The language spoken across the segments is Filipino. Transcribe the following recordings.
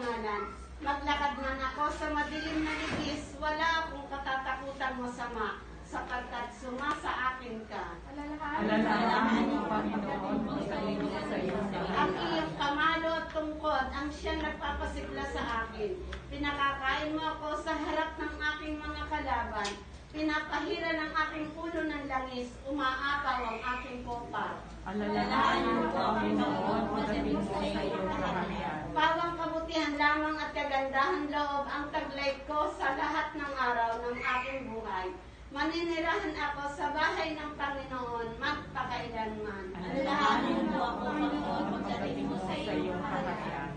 pangalan. Maglakad man ako sa madilim na ligis, wala akong katatakutan masama, sapagkat sumasa akin ka. Alalahanin mo, Panginoon, ang sarili ko sa iyong Ang iyong kamalo at tungkod ang siyang nagpapasigla sa akin. Pinakakain mo ako sa harap ng aking mga kalaban. Pinapahira ng aking ulo ng langis, umaapaw ang aking kopa. Alalahanin mo, Panginoon, ang sarili ko sa iyong kaharian. Pawang kabutihan lamang at kagandahan loob ang taglay ko sa lahat ng araw ng aking buhay. Maninirahan ako sa bahay ng Panginoon magpakailanman. Alalahanin mo ako, Panginoon, ang sarili ko sa iyong kaharian.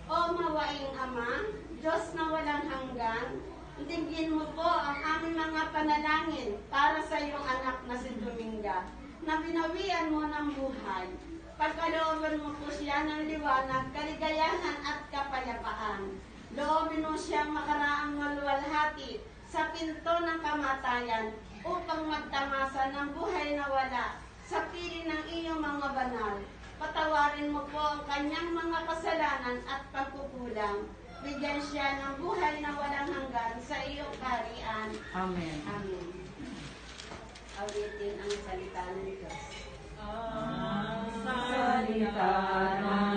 O mawaing Ama, Diyos na walang hanggan, dinggin mo po ang aming mga panalangin para sa iyong anak na si Dominga, na binawian mo ng buhay. Pagkalooban mo po siya ng liwanag, kaligayahan at kapayapaan. Loobin mo siyang makaraang maluwalhati sa pinto ng kamatayan upang magtamasa ng buhay na wala sa piling ng iyong mga banal. Patawarin mo po ang kanyang mga kasalanan at pagkukulang. Bigyan siya ng buhay na walang hanggan sa iyong kaharian. Amen. Amen. Awitin ang salita ng Diyos. Ang salita ng